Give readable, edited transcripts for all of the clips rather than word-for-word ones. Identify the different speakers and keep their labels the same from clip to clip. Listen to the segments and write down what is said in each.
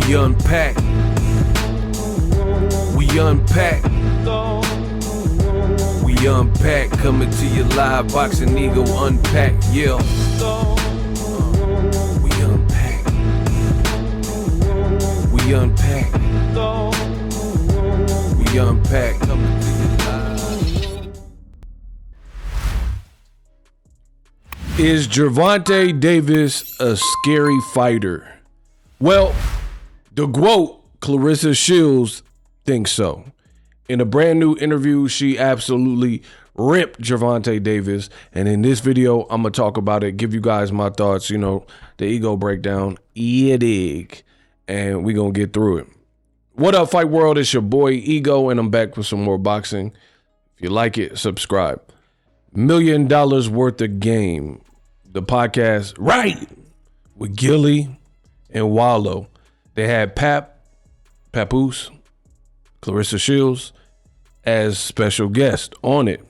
Speaker 1: We unpack. We unpack. We unpack. Coming to you live. Boxingego Unpacked. Yeah. We unpack. We unpack. We unpack. Coming to you live. Is Gervonta Davis a scary fighter? Well, the GOAT, Clarissa Shields, thinks so. In a brand new interview, she absolutely ripped Gervonta Davis. And in this video, I'm going to talk about it, give you guys my thoughts, you know, the ego breakdown. Yeah, dig. And we're going to get through it. What up, Fight World? It's your boy, Ego, and I'm back with some more boxing. If you like it, subscribe. $1 Million Worth of Game. The podcast, right, with Gilly and Wallow. They had Papoose, Clarissa Shields as special guest on it.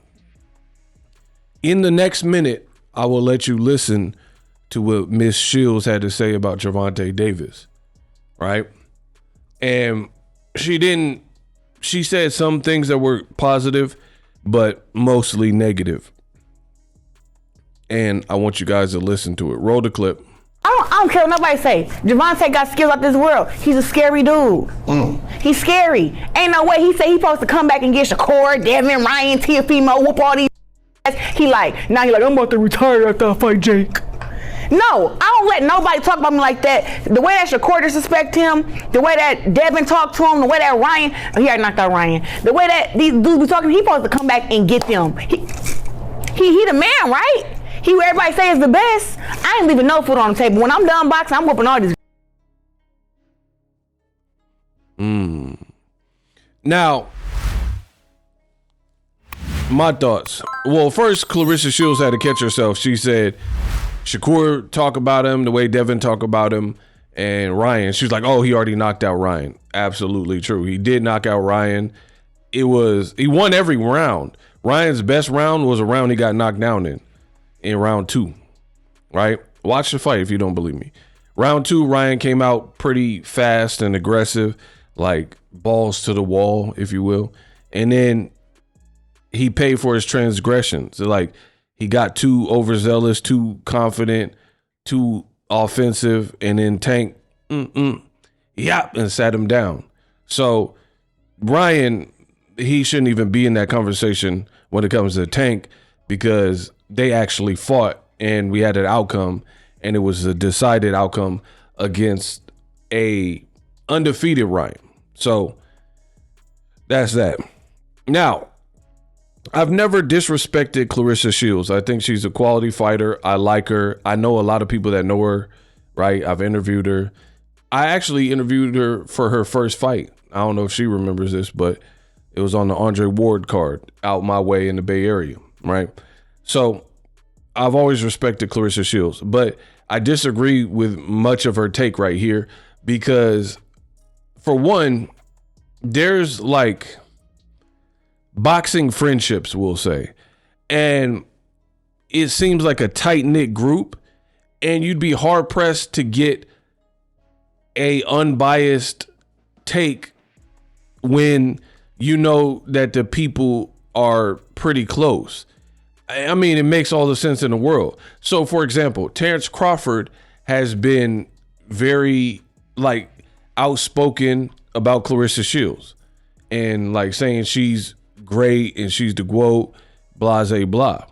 Speaker 1: In the next minute, I will let you listen to what Miss Shields had to say about Gervonta Davis, right? And she said some things that were positive, but mostly negative. And I want you guys to listen to it. Roll the clip.
Speaker 2: I don't care what nobody say. Gervonta got skills out this world. He's a scary dude. He's scary. Ain't no way he say he's supposed to come back and get Shakur, Devin, Ryan, Teofimo, whoop all these. He like, I'm about to retire after I fight Jake. No, I don't let nobody talk about me like that. The way that Shakur disrespect him, the way that Devin talked to him, the way that Ryan, he already knocked out Ryan. The way that these dudes be talking, he supposed to come back and get them. He the man, right? He who everybody say is the best. I ain't leaving no food on the table. When I'm done boxing, I'm whooping all these.
Speaker 1: Now, my thoughts. Well, first, Clarissa Shields had to catch herself. She said, Shakur talk about him the way Devin talk about him, and Ryan. She was like, oh, he already knocked out Ryan. Absolutely true. He did knock out Ryan. He won every round. Ryan's best round was a round he got knocked down in round 2, right? Watch the fight if you don't believe me. Round 2, Ryan came out pretty fast and aggressive, like balls to the wall, if you will. And then he paid for his transgressions. Like he got too overzealous, too confident, too offensive, and then Tank, and sat him down. So Ryan, he shouldn't even be in that conversation when it comes to Tank, because they actually fought and we had an outcome, and it was a decided outcome against a undefeated Ryan. So that's that. Now, I've never disrespected Clarissa Shields. I think she's a quality fighter. I like her. I know a lot of people that know her, right? I've interviewed her. I actually interviewed her for her first fight. I don't know if she remembers this, but it was on the Andre Ward card out my way in the Bay Area, right? So I've always respected Clarissa Shields, but I disagree with much of her take right here, because for one, there's like boxing friendships, we'll say, and it seems like a tight-knit group, and you'd be hard pressed to get a unbiased take when you know that the people are pretty close. I mean, it makes all the sense in the world. So, for example, Terrence Crawford has been very, like, outspoken about Clarissa Shields and, like, saying she's great and she's the GOAT, blase blah.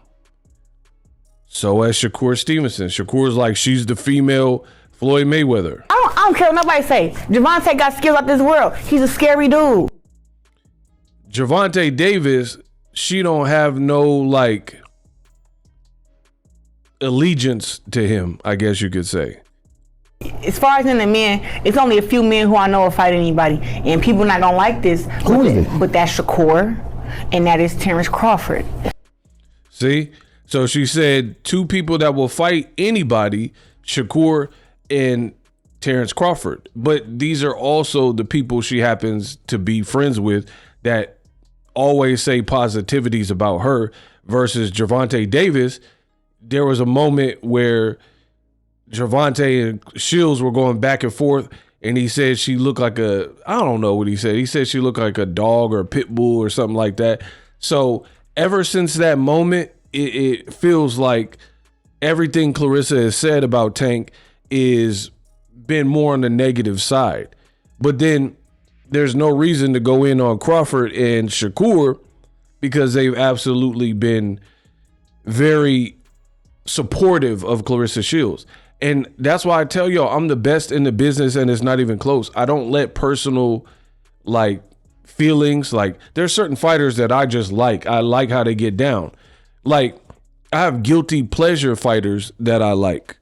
Speaker 1: So as Shakur Stevenson. Shakur's like, she's the female Floyd Mayweather.
Speaker 2: I don't care what nobody say. Gervonta got skills out this world. He's a scary dude.
Speaker 1: Gervonta Davis, she don't have no, like, allegiance to him, I guess you could say.
Speaker 2: As far as in the men, it's only a few men who I know will fight anybody, and people not gonna like this.
Speaker 3: Who is it?
Speaker 2: But that's Shakur, and that is Terrence Crawford.
Speaker 1: See? So she said 2 people that will fight anybody, Shakur and Terrence Crawford. But these are also the people she happens to be friends with that always say positivities about her, versus Gervonta Davis. There was a moment where Gervonta and Shields were going back and forth, and he said she looked like I don't know what he said. He said she looked like a dog or a pit bull or something like that. So ever since that moment, it feels like everything Clarissa has said about Tank is been more on the negative side. But then there's no reason to go in on Crawford and Shakur because they've absolutely been very supportive of Clarissa Shields. And that's why I tell y'all I'm the best in the business and it's not even close. I don't let personal like feelings, like there's certain fighters that I just like. I like how they get down. Like I have guilty pleasure fighters that I like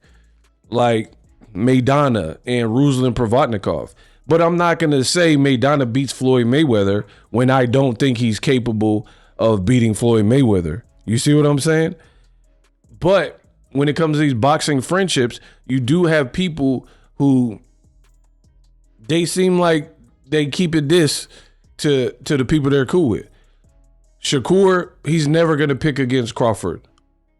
Speaker 1: Maidana and Ruslan Provodnikov. But I'm not going to say Maidana beats Floyd Mayweather when I don't think he's capable of beating Floyd Mayweather. You see what I'm saying? But when it comes to these boxing friendships, you do have people who they seem like they keep it this to the people they're cool with. Shakur, he's never going to pick against Crawford,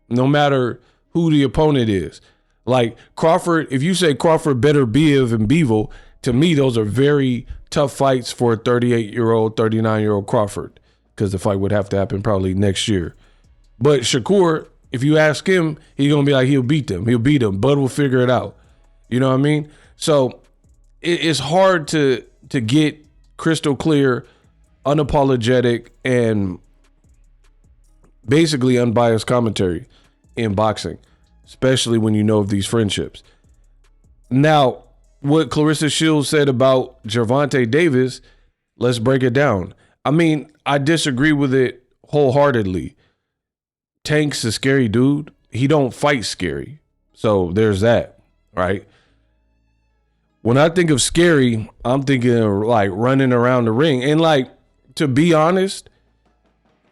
Speaker 1: no matter who the opponent is. Like Crawford, if you say Crawford better Biev and Bivol, to me, those are very tough fights for a 38-year-old, 39-year-old Crawford, because the fight would have to happen probably next year. But Shakur, if you ask him, he's going to be like, he'll beat them. He'll beat them. Bud will figure it out. You know what I mean? So it's hard to get crystal clear, unapologetic, and basically unbiased commentary in boxing, especially when you know of these friendships. Now, what Clarissa Shields said about Gervonta Davis, let's break it down. I mean, I disagree with it wholeheartedly. Tank's a scary dude. He don't fight scary. So there's that, right? When I think of scary, I'm thinking of like running around the ring. And like, to be honest,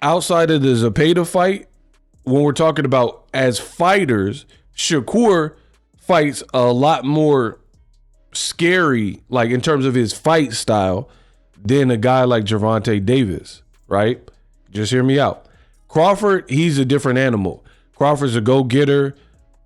Speaker 1: outside of the Zepeda fight, when we're talking about as fighters, Shakur fights a lot more scary, like in terms of his fight style, than a guy like Gervonta Davis, right? Just hear me out. Crawford, he's a different animal. Crawford's a go-getter.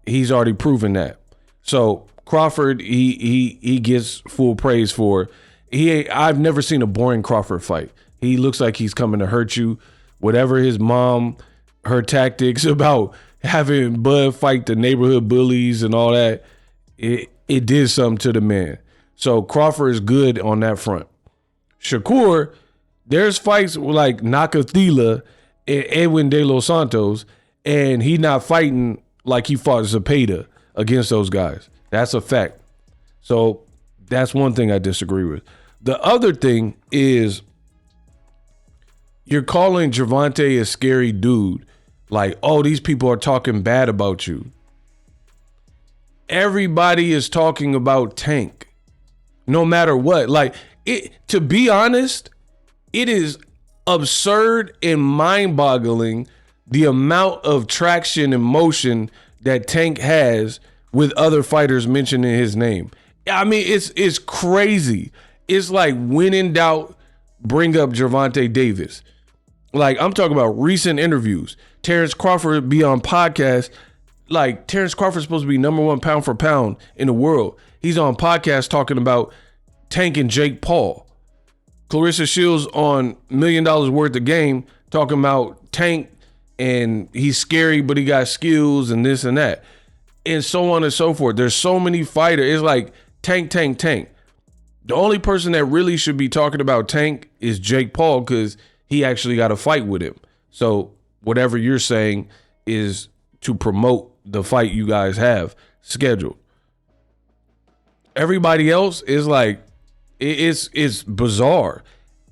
Speaker 1: He's already proven that. So Crawford, he gets full praise for. I've never seen a boring Crawford fight. He looks like he's coming to hurt you. Whatever his mom, her tactics about having Bud fight the neighborhood bullies and all that, it did something to the man. So Crawford is good on that front. Shakur, there's fights like Nakathila and Edwin De Los Santos, and he not fighting like he fought Zepeda against those guys. That's a fact. So that's one thing I disagree with. The other thing is you're calling Gervonta a scary dude. Like, oh, these people are talking bad about you. Everybody is talking about Tank, no matter what. Like, to be honest, it is absurd and mind-boggling the amount of traction and motion that Tank has with other fighters mentioning his name. I mean, it's crazy. It's like, when in doubt, bring up Gervonta Davis. Like, I'm talking about recent interviews. Terrence Crawford be on podcasts. Like, Terrence Crawford's supposed to be #1 pound for pound in the world. He's on podcasts talking about Tank and Jake Paul. Clarissa Shields on $1 Million Worth of Game talking about Tank and he's scary, but he got skills and this and that. And so on and so forth. There's so many fighters. It's like Tank. The only person that really should be talking about Tank is Jake Paul, because he actually got a fight with him. So whatever you're saying is to promote the fight you guys have scheduled. Everybody else is like, it's bizarre.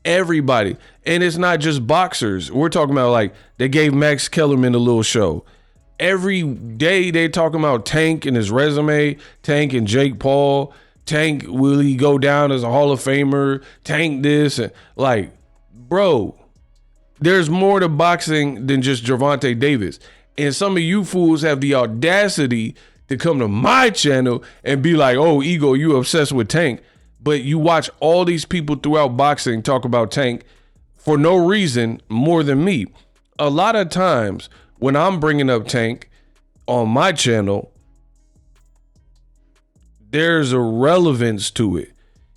Speaker 1: Everybody. And it's not just boxers. We're talking about, like, they gave Max Kellerman a little show. Every day they talking about Tank and his resume, Tank and Jake Paul, Tank, will he go down as a Hall of Famer, Tank this, and like, bro, there's more to boxing than just Gervonta Davis. And some of you fools have the audacity to come to my channel and be like, oh, Ego, you obsessed with Tank. But you watch all these people throughout boxing talk about Tank for no reason more than me. A lot of times when I'm bringing up Tank on my channel, there's a relevance to it.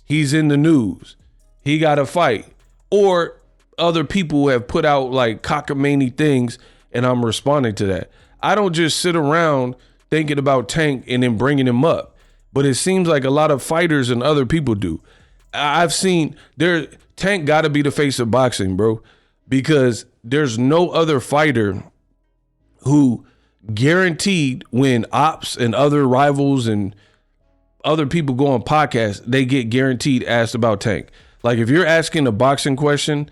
Speaker 1: He's in the news. He got to fight. Or other people have put out like cockamamie things and I'm responding to that. I don't just sit around thinking about Tank and then bringing him up. But it seems like a lot of fighters and other people do. I've seen Tank got to be the face of boxing, bro, because there's no other fighter who guaranteed when ops and other rivals and other people go on podcasts, they get guaranteed asked about Tank. Like if you're asking a boxing question,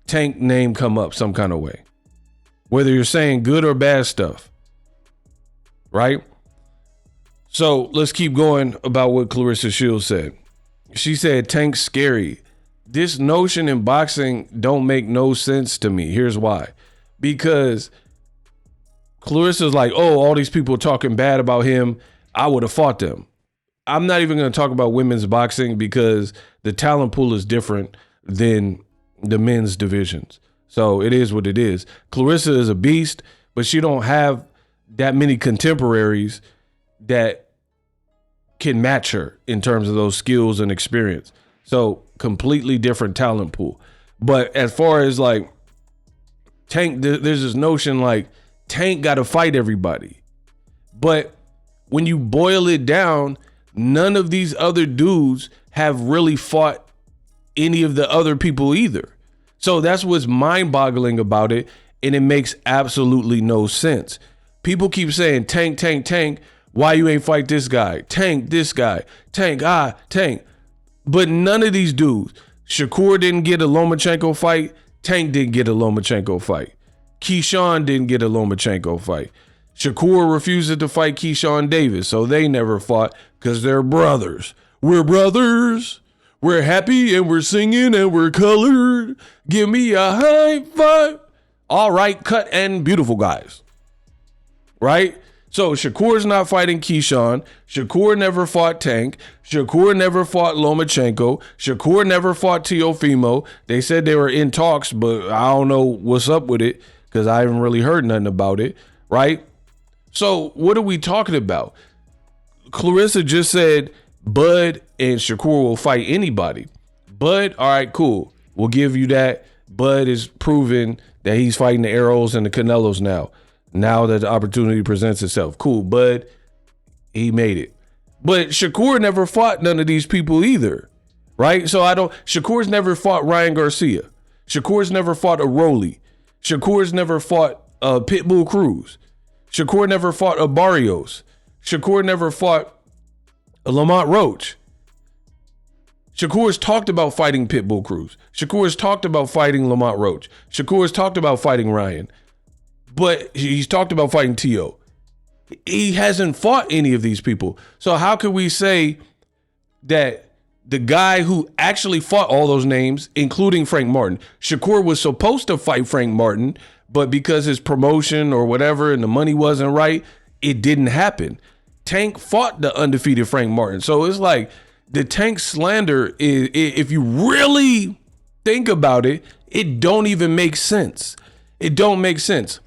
Speaker 1: Tank name come up some kind of way, whether you're saying good or bad stuff, right? So let's keep going about what Clarissa Shields said. She said, Tank's scary. This notion in boxing don't make no sense to me. Here's why. Because Clarissa's like, oh, all these people talking bad about him. I would have fought them. I'm not even going to talk about women's boxing because the talent pool is different than the men's divisions. So it is what it is. Clarissa is a beast, but she don't have that many contemporaries that can match her in terms of those skills and experience. So completely different talent pool. But as far as like Tank, there's this notion like Tank got to fight everybody. But when you boil it down, none of these other dudes have really fought any of the other people either. So that's what's mind-boggling about it, and it makes absolutely no sense. People keep saying, Tank, Tank, Tank. Why you ain't fight this guy? Tank, this guy. Tank, Tank. But none of these dudes. Shakur didn't get a Lomachenko fight. Tank didn't get a Lomachenko fight. Keyshawn didn't get a Lomachenko fight. Shakur refused to fight Keyshawn Davis, so they never fought because they're brothers. We're brothers. We're happy and we're singing and we're colored. Give me a high five. All right, cut and beautiful guys. Right? So Shakur's not fighting Keyshawn. Shakur never fought Tank. Shakur never fought Lomachenko. Shakur never fought Teofimo. They said they were in talks, but I don't know what's up with it because I haven't really heard nothing about it, right? So what are we talking about? Clarissa just said Bud and Shakur will fight anybody. Bud, all right, cool. We'll give you that. Bud is proven that he's fighting the Arrows and the Canelos now that the opportunity presents itself. Cool, Bud, he made it. But Shakur never fought none of these people either, right? So Shakur's never fought Ryan Garcia. Shakur's never fought a Rolly. Shakur's never fought Pitbull Cruz. Shakur never fought a Barrios. Shakur never fought a Lamont Roach. Shakur's talked about fighting Pitbull Cruz. Shakur's talked about fighting Lamont Roach. Shakur's talked about fighting Ryan. But he's talked about fighting T.O. He hasn't fought any of these people. So how can we say that the guy who actually fought all those names, including Frank Martin, Shakur was supposed to fight Frank Martin, but because his promotion or whatever and the money wasn't right, it didn't happen. Tank fought the undefeated Frank Martin. So it's like the Tank slander is, if you really think about it, it don't even make sense. It don't make sense.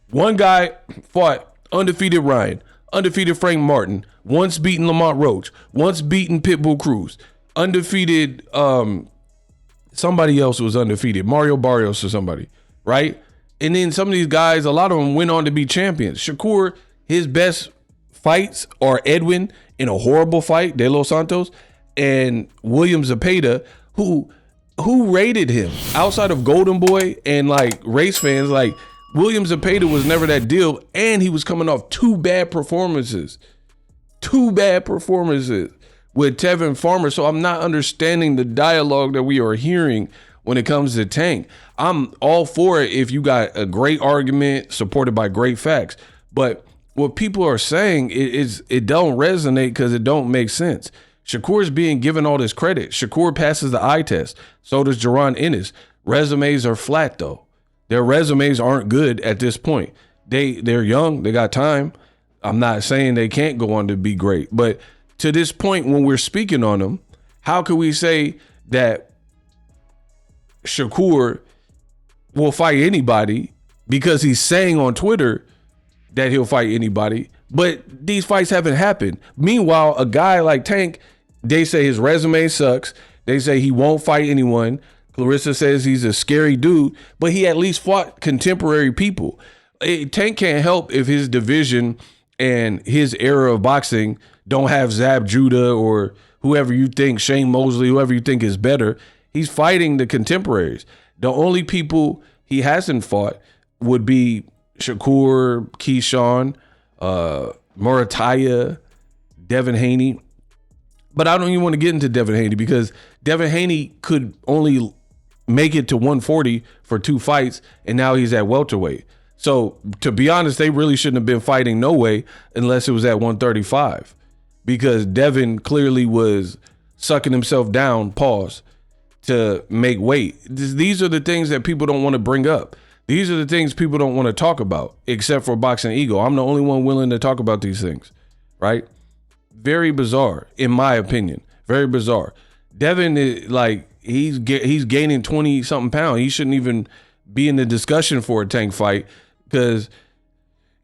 Speaker 1: One guy fought undefeated Ryan, undefeated Frank Martin, once beaten Lamont Roach, once beaten Pitbull Cruz, undefeated, somebody else was undefeated, Mario Barrios or somebody, right? And then some of these guys, a lot of them went on to be champions. Shakur, his best fights are Edwin in a horrible fight, De Los Santos, and William Zepeda, who rated him outside of Golden Boy and like race fans. Like William Zepeda was never that deal, and he was coming off two bad performances with Tevin Farmer. So I'm not understanding the dialogue that we are hearing when it comes to Tank. I'm all for it if you got a great argument supported by great facts, but what people are saying it don't resonate because it don't make sense. Shakur's being given all this credit. Shakur passes the eye test. So does Jaron Ennis. Resumes are flat though. Their resumes aren't good at this point. They're young. They got time. I'm not saying they can't go on to be great, but to this point when we're speaking on them, how can we say that Shakur will fight anybody because he's saying on Twitter that he'll fight anybody, but these fights haven't happened? Meanwhile, a guy like Tank They say his resume sucks. They say he won't fight anyone. Clarissa says he's a scary dude, but he at least fought contemporary people. Tank can't help if his division and his era of boxing don't have Zab Judah or whoever you think, Shane Mosley, whoever you think is better. He's fighting the contemporaries. The only people he hasn't fought would be Shakur, Keyshawn, Murataya, Devin Haney. But I don't even want to get into Devin Haney because Devin Haney could only make it to 140 for 2 fights, and now he's at welterweight. So to be honest, they really shouldn't have been fighting no way unless it was at 135 because Devin clearly was sucking himself down, pause, to make weight. These are the things that people don't want to bring up. These are the things people don't want to talk about, except for Boxingego. I'm the only one willing to talk about these things, right? Very bizarre, in my opinion. Very bizarre. Devin is like he's gaining 20-something pounds. He shouldn't even be in the discussion for a Tank fight because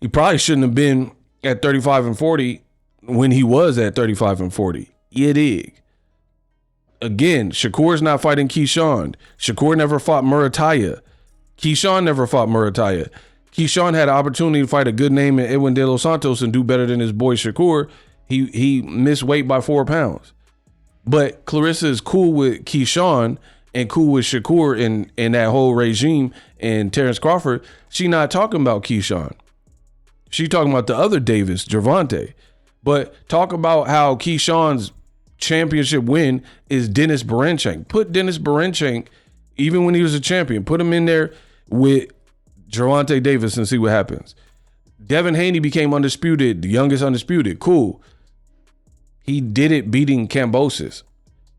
Speaker 1: he probably shouldn't have been at 35 and 40 when he was at 35 and 40. You dig? Again, Shakur's not fighting Keyshawn. Shakur never fought Murataya. Keyshawn never fought Murataya. Keyshawn had an opportunity to fight a good name in Edwin De Los Santos and do better than his boy Shakur. He missed weight by 4 pounds. But Clarissa is cool with Keyshawn and cool with Shakur and that whole regime and Terrence Crawford. She not talking about Keyshawn. She talking about the other Davis, Gervonta. But talk about how Keyshawn's championship win is Dennis Berinchenko. Put Dennis Berinchenko, even when he was a champion, put him in there with Gervonta Davis and see what happens. Devin Haney became undisputed, the youngest undisputed. Cool. He did it beating Kambosos.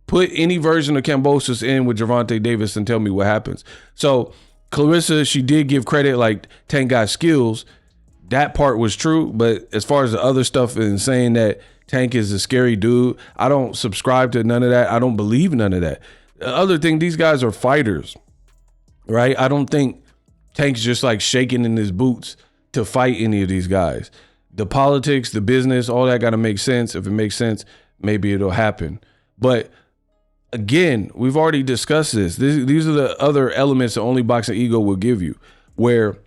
Speaker 1: Put any version of Kambosos in with Gervonta Davis and tell me what happens. So Clarissa, she did give credit, like Tank got skills. That part was true. But as far as the other stuff and saying that Tank is a scary dude, I don't subscribe to none of that. I don't believe none of that. The other thing, these guys are fighters, right? I don't think Tank's just like shaking in his boots to fight any of these guys. The politics, the business, all that got to make sense. If it makes sense, maybe it'll happen. But again, we've already discussed this. These are the other elements that only Boxingego will give you, where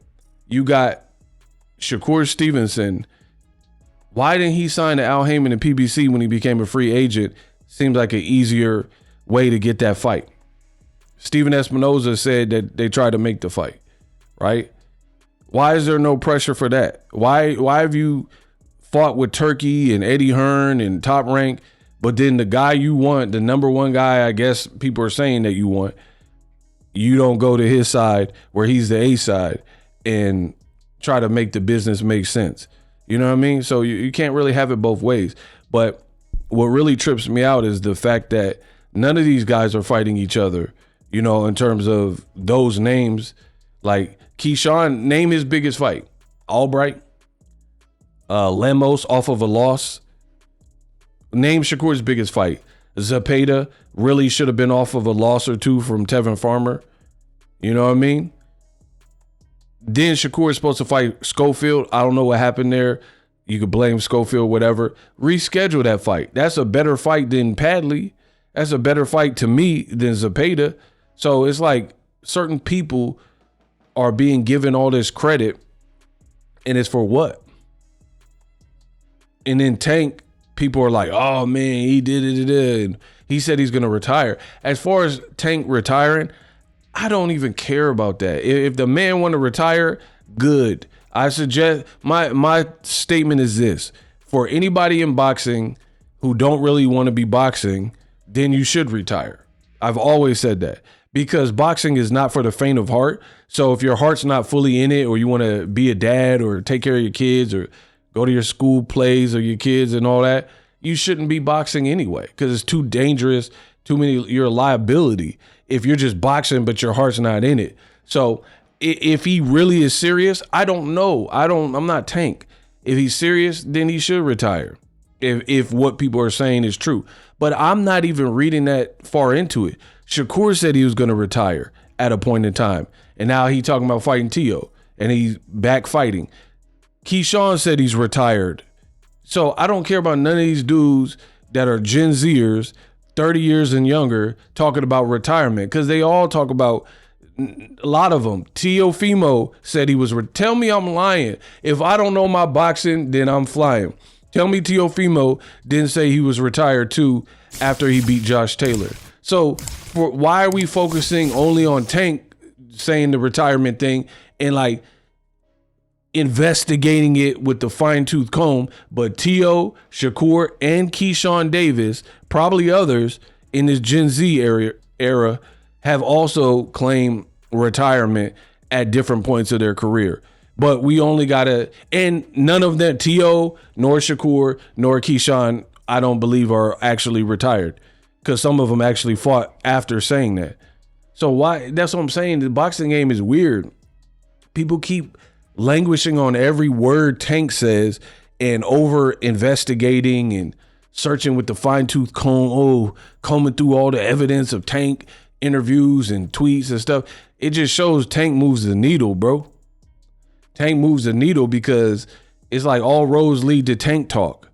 Speaker 1: you got Shakur Stevenson. Why didn't he sign to Al Haymon and PBC when he became a free agent? Seems like an easier way to get that fight. Steven Espinoza said that they tried to make the fight, right? Why is there no pressure for that? Why have you fought with Turkey and Eddie Hearn and Top Rank, but then the guy you want, the number one guy, I guess people are saying that you want, you don't go to his side where he's the A side and try to make the business make sense. You know what I mean? So you can't really have it both ways. But what really trips me out is the fact that none of these guys are fighting each other, you know, in terms of those names. Like Keyshawn, name his biggest fight. Albright, Lemos off of a loss. Name Shakur's biggest fight. Zepeda really should have been off of a loss or two from Tevin Farmer. You know what I mean? Then Shakur is supposed to fight Schofield. I don't know what happened there. You could blame Schofield, whatever. Reschedule that fight. That's a better fight than Padley. That's a better fight to me than Zepeda. So it's like certain people are being given all this credit, and it's for what? And then Tank, people are like, oh man, he did it. And he said he's going to retire. As far as Tank retiring, I don't even care about that. If the man want to retire, good. I suggest, my statement is this. For anybody in boxing who don't really want to be boxing, then you should retire. I've always said that. Because boxing is not for the faint of heart. So if your heart's not fully in it, or you want to be a dad or take care of your kids or go to your school plays or your kids and all that, you shouldn't be boxing anyway because it's too dangerous, you're a liability if you're just boxing but your heart's not in it. So if he really is serious, I don't know. I'm not Tank. If he's serious, then he should retire. If what people are saying is true. But I'm not even reading that far into it. Shakur said he was going to retire at a point in time. And now he talking about fighting Tio. And he's back fighting. Keyshawn said he's retired. So I don't care about none of these dudes that are Gen Zers, 30 years and younger, talking about retirement, because they all talk about, a lot of them. Teofimo said he was, tell me I'm lying. If I don't know my boxing, then I'm flying. Tell me Teofimo didn't say he was retired too after he beat Josh Taylor. So why are we focusing only on Tank saying the retirement thing and like investigating it with the fine-tooth comb, but Teo, Shakur, and Keyshawn Davis, probably others in this Gen Z era, have also claimed retirement at different points of their career. But we only gotta, and none of them, Teo, nor Shakur, nor Keyshawn, I don't believe are actually retired, because some of them actually fought after saying that. So why? That's what I'm saying. The boxing game is weird. People keep languishing on every word Tank says and over investigating and searching with the fine-tooth comb, combing through all the evidence of Tank interviews and tweets and stuff. It just shows Tank moves the needle, bro. Tank moves the needle because it's like all roads lead to Tank Talk.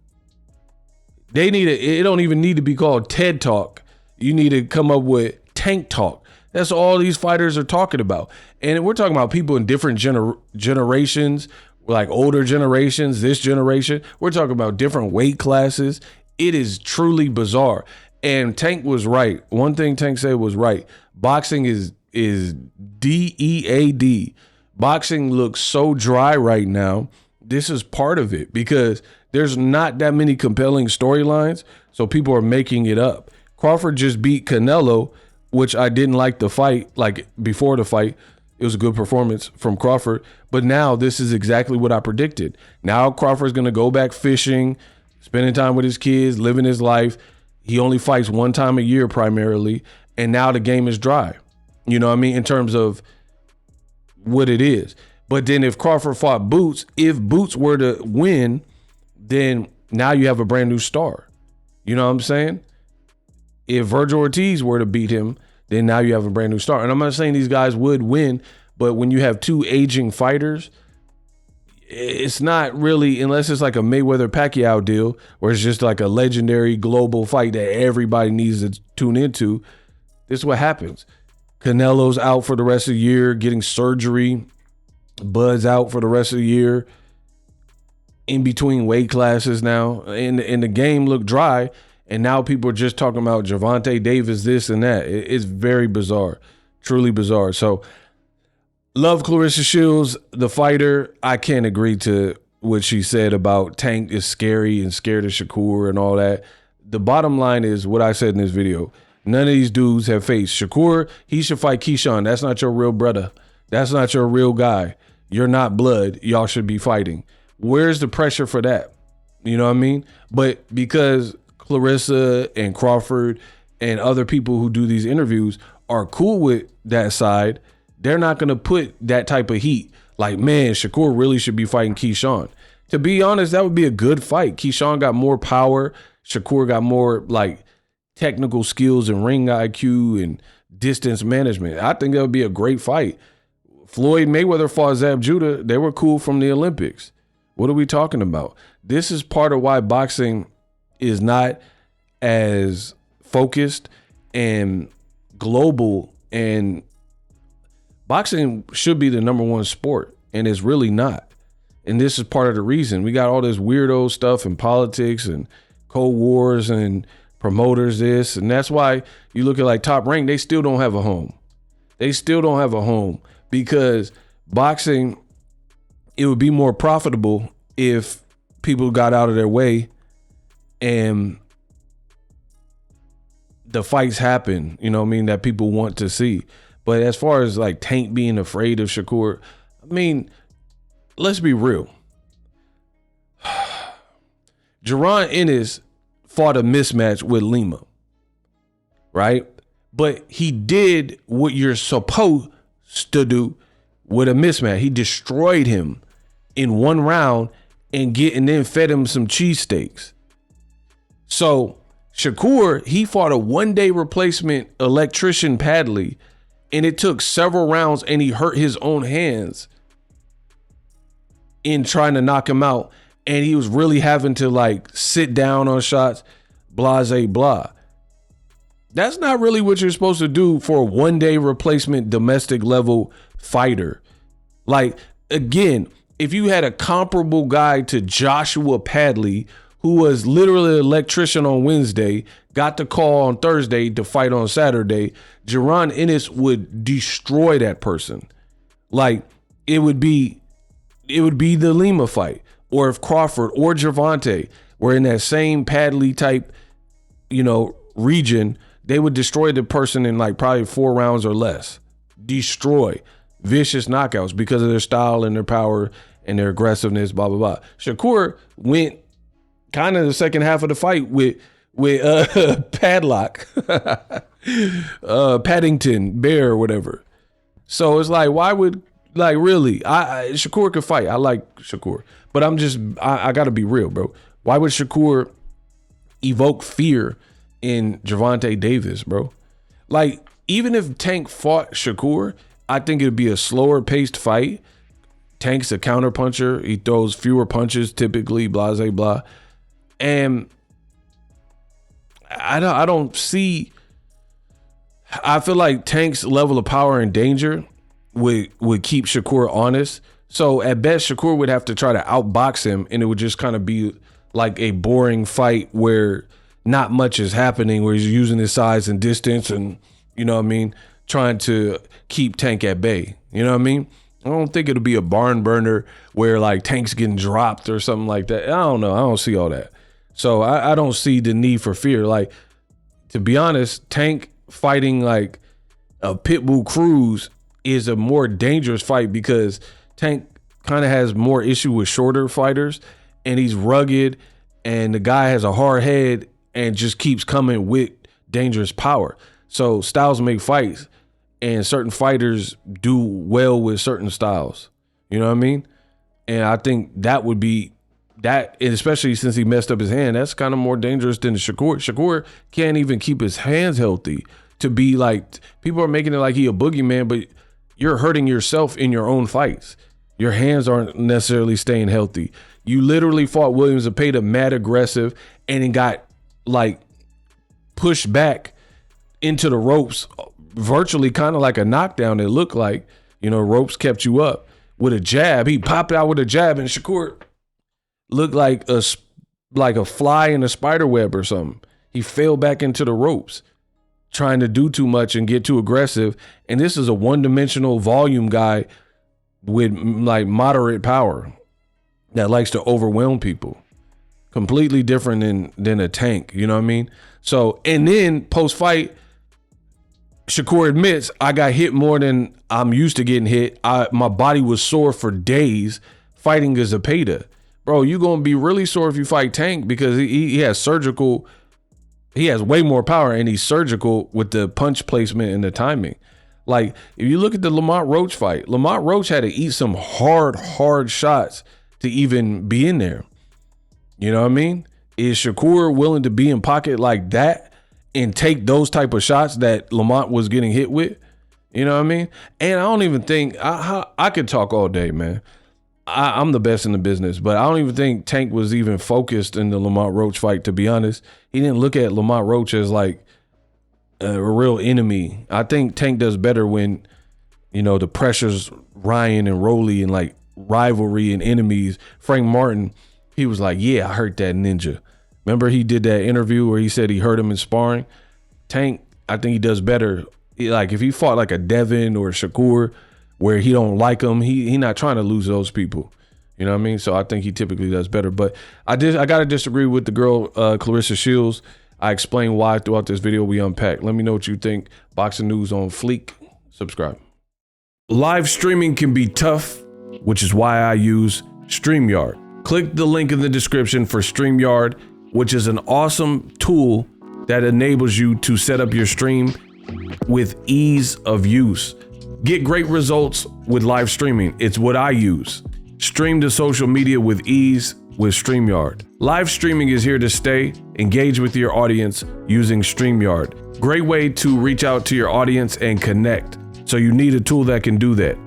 Speaker 1: It don't even need to be called TED Talk. You need to come up with Tank Talk. That's all these fighters are talking about. And we're talking about people in different generations, like older generations, this generation. We're talking about different weight classes. It is truly bizarre. And Tank was right. One thing Tank said was right. Boxing is DEAD. Boxing looks so dry right now. This is part of it because there's not that many compelling storylines, so people are making it up. Crawford just beat Canelo, which I didn't like the fight. Like before the fight, it was a good performance from Crawford. But now this is exactly what I predicted. Now Crawford's going to go back fishing, spending time with his kids, living his life. He only fights one time a year primarily. And now the game is dry. You know what I mean? In terms of what it is. But then if Crawford fought Boots, if Boots were to win, then now you have a brand new star. You know what I'm saying? If Virgil Ortiz were to beat him, then now you have a brand new star. And I'm not saying these guys would win, but when you have two aging fighters, it's not really, unless it's like a Mayweather-Pacquiao deal, where it's just like a legendary global fight that everybody needs to tune into. This is what happens. Canelo's out for the rest of the year, getting surgery. Bud's out for the rest of the year. In between weight classes now. And the game looked dry. And now people are just talking about Gervonta Davis, this and that. It's very bizarre. Truly bizarre. So, love Clarissa Shields, the fighter. I can't agree to what she said about Tank is scary and scared of Shakur and all that. The bottom line is what I said in this video. None of these dudes have faced Shakur. He should fight Keyshawn. That's not your real brother. That's not your real guy. You're not blood. Y'all should be fighting. Where's the pressure for that? You know what I mean? But because Clarissa and Crawford and other people who do these interviews are cool with that side, they're not going to put that type of heat. Like, man, Shakur really should be fighting Keyshawn. To be honest, that would be a good fight. Keyshawn got more power. Shakur got more like technical skills and ring IQ and distance management. I think that would be a great fight. Floyd Mayweather fought Zab Judah. They were cool from the Olympics. What are we talking about? This is part of why boxing is not as focused and global, and boxing should be the number one sport, and it's really not. And this is part of the reason. We got all this weirdo stuff in politics and Cold Wars and promoters this, and that's why you look at like Top Rank, they still don't have a home. They still don't have a home because boxing, it would be more profitable if people got out of their way and the fights happen, you know what I mean, that people want to see. But as far as like Tank being afraid of Shakur, I mean, let's be real. Jaron Ennis fought a mismatch with Lima, right? But he did what you're supposed to do with a mismatch. He destroyed him in one round and then fed him some cheesesteaks. So Shakur, he fought a one-day replacement electrician Padley, and it took several rounds, and he hurt his own hands in trying to knock him out. And he was really having to like sit down on shots. blase blah. That's not really what you're supposed to do for a one-day replacement domestic level fighter. Like, again, if you had a comparable guy to Joshua Padley, who was literally an electrician on Wednesday, got the call on Thursday to fight on Saturday, Jaron Ennis would destroy that person. Like, it would be the Lima fight. Or if Crawford or Gervonta were in that same Padley type, region, they would destroy the person in like probably 4 rounds or less. Destroy. Vicious knockouts because of their style and their power and their aggressiveness, blah, blah, blah. Shakur went kind of the second half of the fight with Padlock, Paddington, Bear, or whatever. So it's like, why would, like, really? Shakur could fight. I like Shakur. But I got to be real, bro. Why would Shakur evoke fear in Gervonta Davis, bro? Like, even if Tank fought Shakur, I think it'd be a slower paced fight. Tank's a counter puncher. He throws fewer punches typically, blah, blah, blah. And I don't see, I feel like Tank's level of power and danger would keep Shakur honest. So at best, Shakur would have to try to outbox him, and it would just kind of be like a boring fight where not much is happening, where he's using his size and distance and, trying to keep Tank at bay. You know what I mean? I don't think it'll be a barn burner where like Tank's getting dropped or something like that. I don't know. I don't see all that. So I don't see the need for fear. Like, to be honest, Tank fighting like a Pitbull Cruz is a more dangerous fight because Tank kind of has more issue with shorter fighters, and he's rugged, and the guy has a hard head and just keeps coming with dangerous power. So styles make fights, and certain fighters do well with certain styles. You know what I mean? And I think that would be that, and especially since he messed up his hand, that's kind of more dangerous than Shakur. Shakur can't even keep his hands healthy to be like, people are making it like he a boogeyman, but you're hurting yourself in your own fights. Your hands aren't necessarily staying healthy. You literally fought William Zepeda mad aggressive and then got like pushed back into the ropes, virtually kind of like a knockdown. It looked like, ropes kept you up with a jab. He popped out with a jab, and Shakur looked like a fly in a spider web or something. He fell back into the ropes trying to do too much and get too aggressive. And this is a one-dimensional volume guy with like moderate power that likes to overwhelm people. Completely different than a Tank, you know what I mean? So, and then post-fight, Shakur admits, I got hit more than I'm used to getting hit. My body was sore for days fighting a Zepeda. Bro, you're going to be really sore if you fight Tank because he has surgical, he has way more power, and he's surgical with the punch placement and the timing. Like, if you look at the Lamont Roach fight, Lamont Roach had to eat some hard shots to even be in there. You know what I mean? Is Shakur willing to be in pocket like that and take those type of shots that Lamont was getting hit with? You know what I mean? And I don't even think, I could talk all day, man. I'm the best in the business, but I don't even think Tank was even focused in the Lamont Roach fight, to be honest. He didn't look at Lamont Roach as like a real enemy. I think Tank does better when, the pressure's Ryan and Rolly and like rivalry and enemies. Frank Martin, he was like, yeah, I hurt that ninja. Remember he did that interview where he said he hurt him in sparring? Tank, I think he does better. Like if he fought like a Devin or a Shakur where he don't like him, he not trying to lose those people. You know what I mean? So I think he typically does better. But I got to disagree with the girl, Clarissa Shields. I explained why throughout this video. We unpacked. Let me know what you think. Boxing News on Fleek. Subscribe. Live streaming can be tough, which is why I use StreamYard. Click the link in the description for StreamYard, which is an awesome tool that enables you to set up your stream with ease of use. Get great results with live streaming. It's what I use. Stream to social media with ease with StreamYard. Live streaming is here to stay. Engage with your audience using StreamYard. Great way to reach out to your audience and connect. So you need a tool that can do that.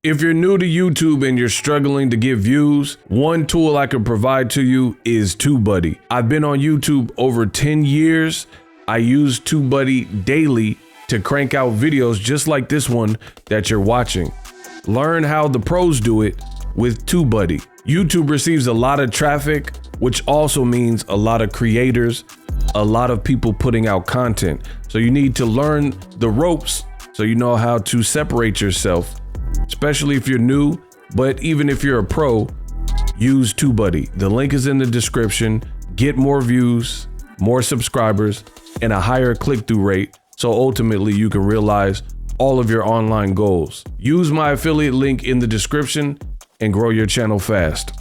Speaker 1: If you're new to YouTube and you're struggling to get views, one tool I can provide to you is TubeBuddy. I've been on YouTube over 10 years. I use TubeBuddy daily to crank out videos just like this one that you're watching. Learn how the pros do it with TubeBuddy. YouTube receives a lot of traffic, which also means a lot of creators, a lot of people putting out content. So you need to learn the ropes so you know how to separate yourself, especially if you're new, but even if you're a pro, use TubeBuddy. The link is in the description. Get more views, more subscribers, and a higher click-through rate, so ultimately you can realize all of your online goals. Use my affiliate link in the description and grow your channel fast.